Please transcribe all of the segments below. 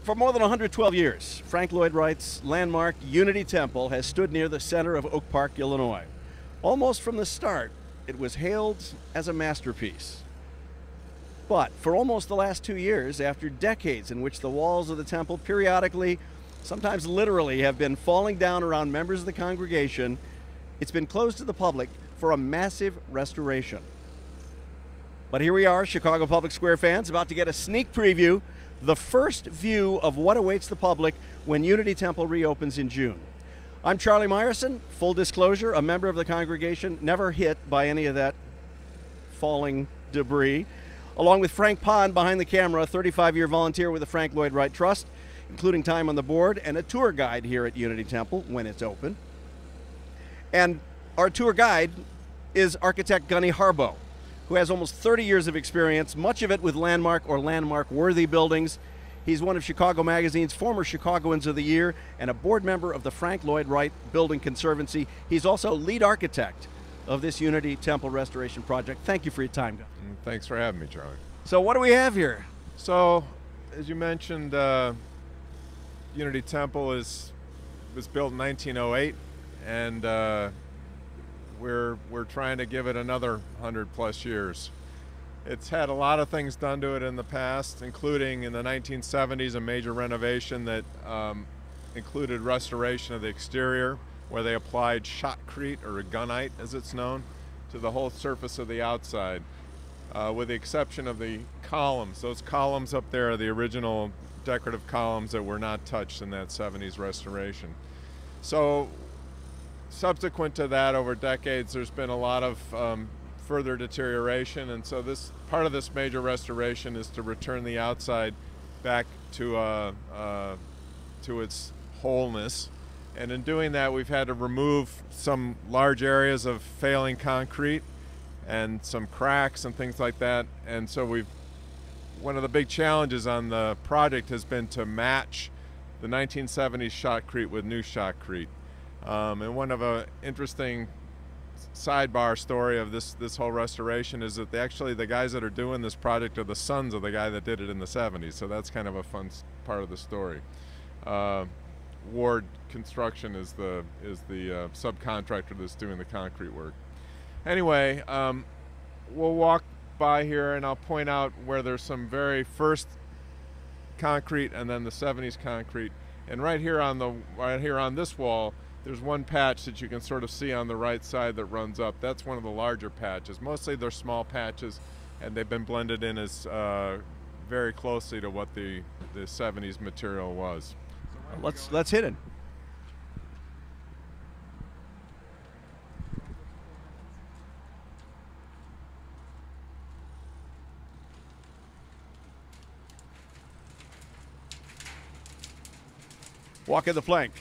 For more than 112 years, Frank Lloyd Wright's landmark Unity Temple has stood near the center of Oak Park, Illinois. Almost from the start, it was hailed as a masterpiece. But for almost the last 2 years, after decades in which the walls of the temple periodically, sometimes literally, have been falling down around members of the congregation, it's been closed to the public for a massive restoration. But here we are, Chicago Public Square fans, about to get a sneak preview, the first view of what awaits the public when Unity Temple reopens in June. I'm Charlie Meyerson, full disclosure, a member of the congregation, never hit by any of that falling debris, along with Frank Pond behind the camera, a 35-year volunteer with the Frank Lloyd Wright Trust, including time on the board and a tour guide here at Unity Temple when it's open. And our tour guide is architect Gunny Harboe, who has almost 30 years of experience, much of it with landmark or landmark-worthy buildings. He's one of Chicago Magazine's former Chicagoans of the Year and a board member of the Frank Lloyd Wright Building Conservancy. He's also lead architect of this Unity Temple restoration project. Thank you for your time, Gunny. Thanks for having me, Charlie. So what do we have here? So, as you mentioned, Unity Temple was built in 1908, and we're trying to give it another 100+ years. It's had a lot of things done to it in the past, including in the 1970s a major renovation that included restoration of the exterior, where they applied shotcrete, or gunite as it's known, to the whole surface of the outside, with the exception of the columns. Those columns up there are the original decorative columns that were not touched in that 70s restoration. So subsequent to that, over decades, there's been a lot of further deterioration, and so this part of this major restoration is to return the outside back to its wholeness. And in doing that, we've had to remove some large areas of failing concrete and some cracks and things like that. And so one of the big challenges on the project has been to match the 1970s shotcrete with new shotcrete. And one of an interesting sidebar story of this whole restoration is that actually the guys that are doing this project are the sons of the guy that did it in the 70s. So that's kind of a fun part of the story. Ward Construction is the subcontractor that's doing the concrete work. Anyway, we'll walk by here and I'll point out where there's some very first concrete and then the 70s concrete. And right here on this wall, there's one patch that you can sort of see on the right side that runs up. That's one of the larger patches. Mostly they're small patches, and they've been blended in as very closely to what the 70s material was. Let's hit it. Walk in the plank.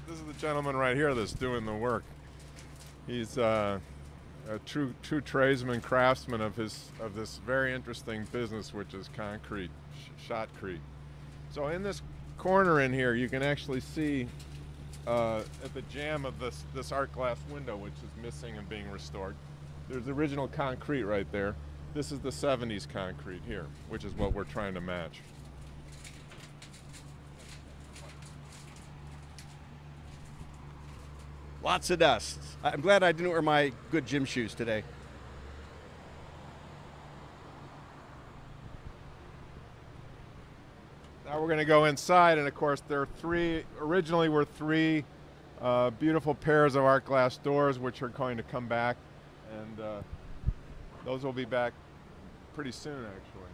This is the gentleman right here that's doing the work. He's a true tradesman, craftsman of this very interesting business, which is concrete, shotcrete. So in this corner in here, you can actually see at the jamb of this art glass window, which is missing and being restored. There's original concrete right there. This is the 70s concrete here, which is what we're trying to match. Lots of dust. I'm glad I didn't wear my good gym shoes today. Now we're going to go inside, and of course there are originally were three beautiful pairs of art glass doors which are going to come back, and those will be back pretty soon actually.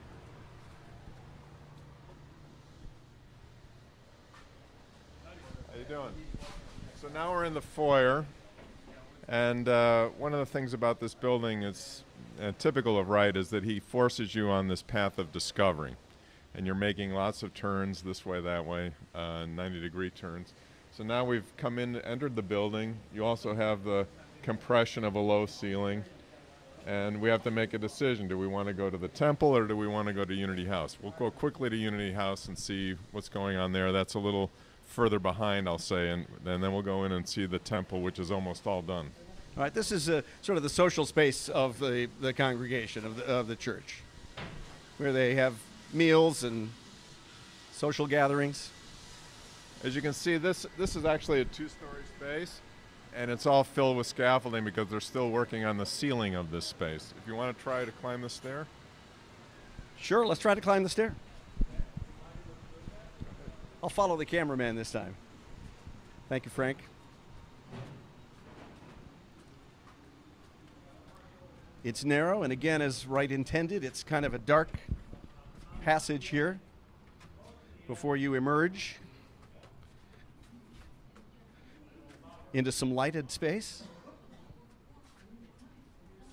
How you doing? So now we're in the foyer, and one of the things about this building is typical of Wright is that he forces you on this path of discovery, and you're making lots of turns this way, that way, 90-degree turns. So now we've entered the building. You also have the compression of a low ceiling, and we have to make a decision. Do we want to go to the temple or do we want to go to Unity House? We'll go quickly to Unity House and see what's going on there. That's a little further behind, I'll say, and then we'll go in and see the temple, which is almost all done. All right, this is sort of the social space of the congregation, of the church, where they have meals and Social gatherings. As you can see, this is actually a 2-story space, and it's all filled with scaffolding because they're still working on the ceiling of this space. If you want to try to climb the stair. Sure, let's try to climb the stair. I'll follow the cameraman this time. Thank you, Frank. It's narrow, and again, as Wright intended, it's kind of a dark passage here before you emerge into some lighted space.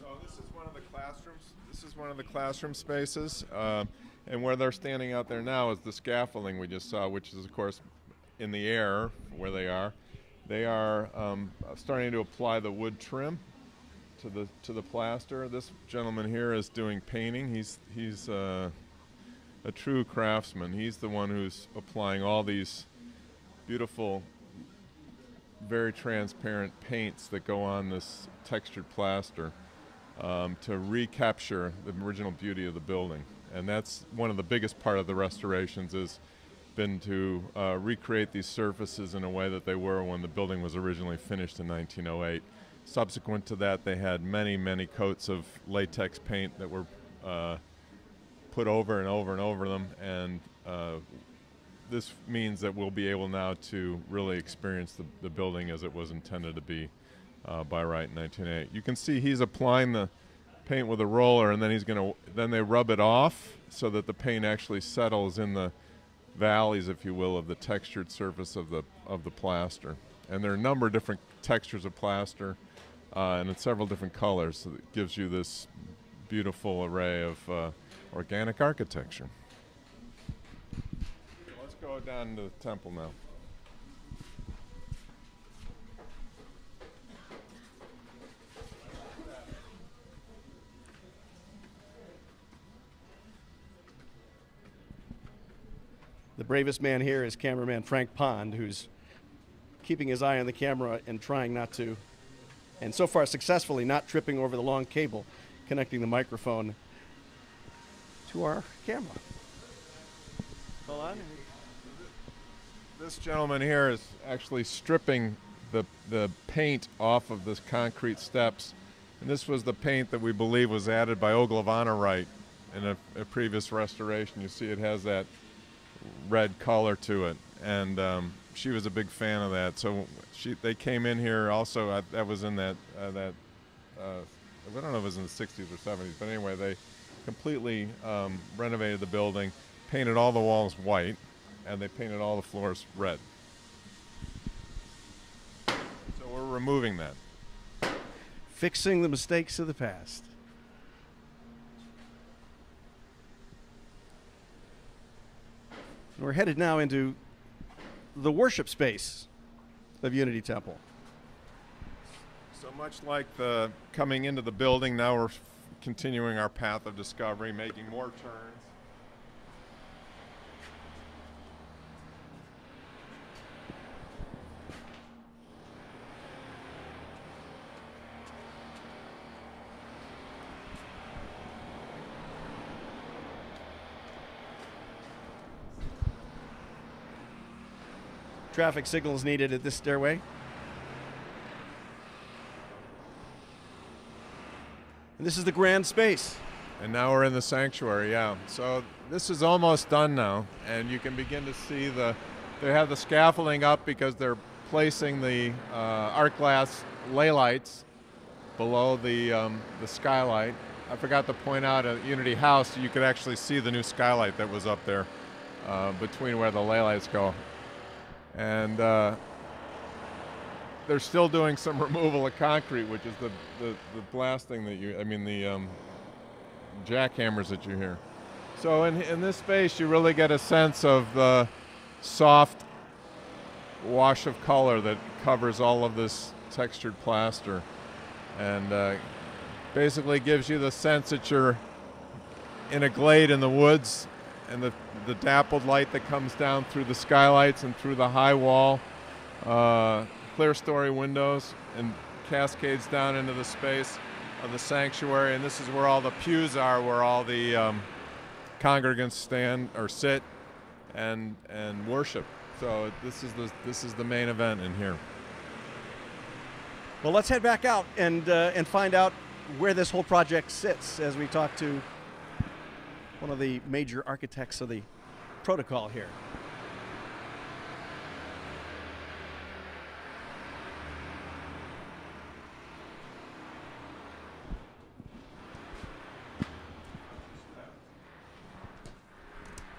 So this is one of the classrooms. This is one of the classroom spaces, and where they're standing out there now is the scaffolding we just saw, which is, of course, in the air where they are. They are starting to apply the wood trim to the plaster. This gentleman here is doing painting. He's a true craftsman. He's the one who's applying all these beautiful, very transparent paints that go on this textured plaster to recapture the original beauty of the building. And that's one of the biggest part of the restorations, has been to recreate these surfaces in a way that they were when the building was originally finished in 1908. Subsequent to that, they had many, many coats of latex paint that were put over and over and over them, and this means that we'll be able now to really experience the building as it was intended to be by Wright in 1908. You can see he's applying the paint with a roller, and then they rub it off so that the paint actually settles in the valleys, if you will, of the textured surface of the plaster. And there are a number of different textures of plaster, and in several different colors, so it gives you this beautiful array of organic architecture. Let's go down to the temple now. The bravest man here is cameraman Frank Pond, who's keeping his eye on the camera and trying not to, and so far successfully not tripping over the long cable connecting the microphone to our camera. Hold on. This gentleman here is actually stripping the paint off of this concrete steps, and this was the paint that we believe was added by Ogilvy Wright in a previous restoration. You see it has that red color to it, and she was a big fan of that. So they came in here also. That was in that I don't know if it was in the 60s or 70s, but anyway, they completely renovated the building, painted all the walls white, and they painted all the floors red. So we're removing that. Fixing the mistakes of the past. We're headed now into the worship space of Unity Temple. So much like the coming into the building, now we're continuing our path of discovery, making more turns. Traffic signals needed at this stairway. And this is the grand space. And now we're in the sanctuary, yeah. So this is almost done now, and you can begin to see they have the scaffolding up because they're placing the art glass ley lights below the skylight. I forgot to point out at Unity House, you could actually see the new skylight that was up there between where the ley lights go. And they're still doing some removal of concrete, which is the blasting that the jackhammers that you hear. So in this space, you really get a sense of the soft wash of color that covers all of this textured plaster, and basically gives you the sense that you're in a glade in the woods, and the dappled light that comes down through the skylights and through the high wall, clear story windows, and cascades down into the space of the sanctuary. And this is where all the pews are, where all the congregants stand or sit, and worship. So this is the main event in here. Well, let's head back out and find out where this whole project sits as we talk to one of the major architects of the protocol here.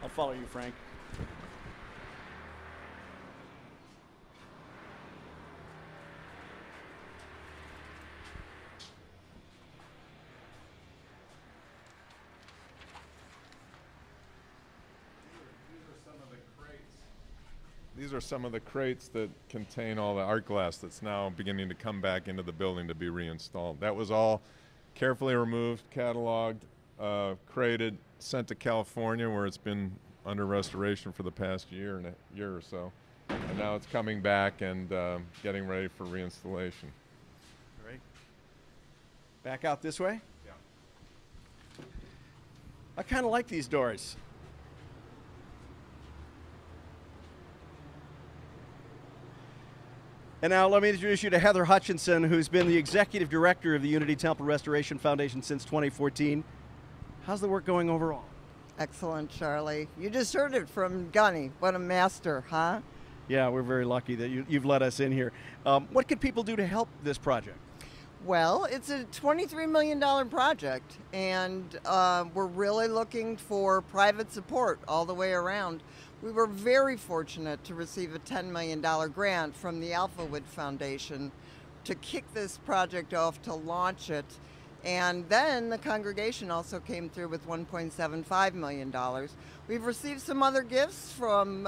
I'll follow you, Frank. These are some of the crates that contain all the art glass that's now beginning to come back into the building to be reinstalled. That was all carefully removed, cataloged, crated, sent to California where it's been under restoration for the past year or so. And now it's coming back and getting ready for reinstallation. All right. Back out this way? Yeah. I kind of like these doors. And now let me introduce you to Heather Hutchison, who's been the executive director of the Unity Temple Restoration Foundation since 2014. How's the work going overall? Excellent, Charlie. You just heard it from Gunny. What a master, huh? Yeah, we're very lucky that you've let us in here. What can people do to help this project? Well, it's a $23 million project, and we're really looking for private support all the way around. We were very fortunate to receive a $10 million grant from the Alphawood Foundation to kick this project off, to launch it. And then the congregation also came through with $1.75 million. We've received some other gifts from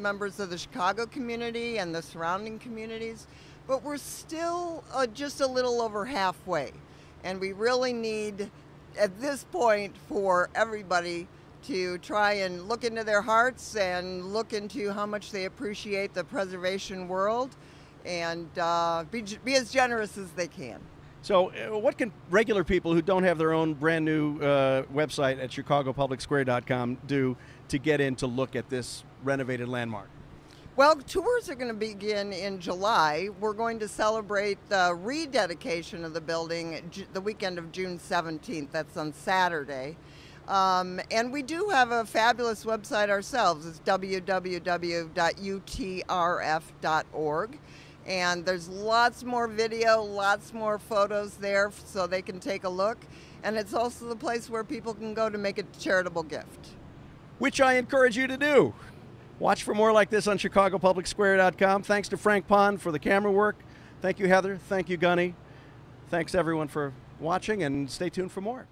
members of the Chicago community and the surrounding communities, but we're still just a little over halfway. And we really need, at this point, for everybody to try and look into their hearts and look into how much they appreciate the preservation world and be as generous as they can. So what can regular people who don't have their own brand new website at chicagopublicsquare.com do to get in to look at this renovated landmark? Well, tours are going to begin in July. We're going to celebrate the rededication of the building the weekend of June 17th. That's on Saturday. And we do have a fabulous website ourselves. It's www.utrf.org. And there's lots more video, lots more photos there so they can take a look. And it's also the place where people can go to make a charitable gift. Which I encourage you to do. Watch for more like this on chicagopublicsquare.com. Thanks to Frank Pond for the camera work. Thank you, Heather. Thank you, Gunny. Thanks, everyone, for watching, and stay tuned for more.